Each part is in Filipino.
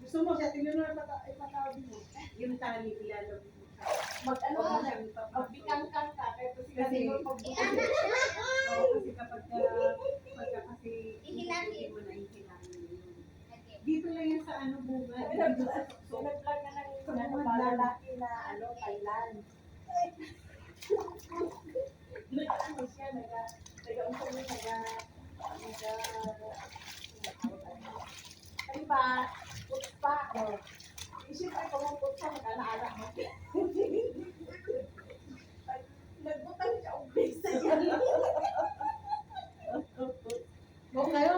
Gusto mo siya, tingnan mo ipatawag mo. Yung tali, ilalog mo. Mag-ano Huwag mo ka, siyang ipapasok. magbikang-kang ka, kaya kasi Kasi, magbubuti. oo, kasi kapag kasi Ihilangin. hindi mo na ihilangin yun. Okay. Dito lang yan sa ano bunga. Dito sa tukso. Sinag-vlog na ng Sa ano, bunga para lang. lalaki na ano, Thailand. Nag-ano siya, nag-umpong ano ba, putpa. Siyempre, pumuputpa, mag-alaala mo. Nagbutang siya, ubis na yan. O kayo?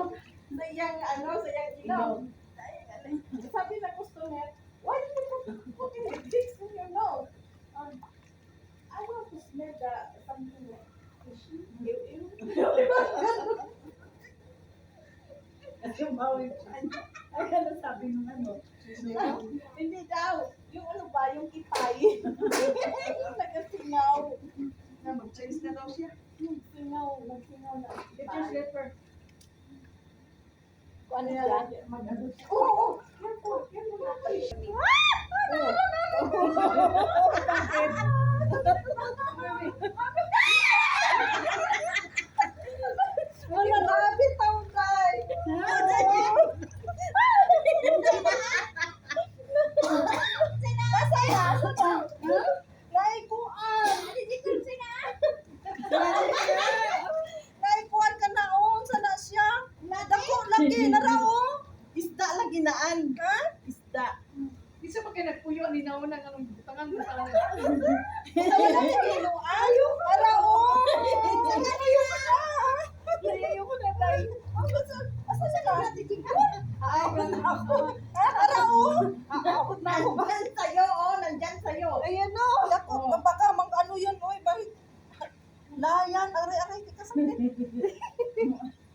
Sa iyang, ano, sa iyang ilaw. Sabi na customer, why did you put in the dicks in your nose? I want to smell the something like fishy. Yung bawin. Ay, ano sabi nung ano? Hindi daw. Yung ano ba, yung ipay. Nagasingaw. Na mag-change na daw siya. Nagsingaw na Get your slipper. Kung ano siya? Mag-ano siya. Oo! Careful! Careful na kayo. Wala rabbit tao guys! Naikuan ka na oh, sana siya. Dako lagi na raw oh. Isda lagi naan. Ha? Isda. Isa pa kayo nagpuyo, ni nauna nga ng butangan mo sa kanila. Wala na kinuan. Para oh. Sana kayo na. Layo ko na tayo. Asa siya ka? Ay, ako. Para oh. Ako na ako. Nandyan sa'yo oh. Nandyan sa'yo. Ayan o. Dako. Baka mang ano yun oy. Bakit? Layan. Aray-aray. Di ka sakit.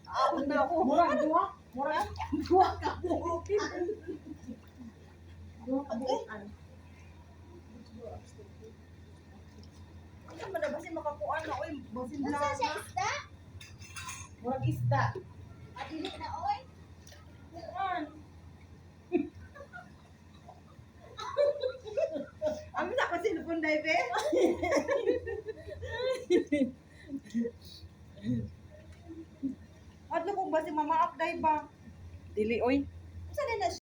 Ako na ako. Murag, duwa. Murag. Duwa ka. Duwa ka buuan. Ano man na basin makakuan na oy. Basin na. Unsa siya isda? Murag isda. Adili na oy. Kuan. Ami na kasi lupon dai be. Adto kung basi mama update ba? Dili oy.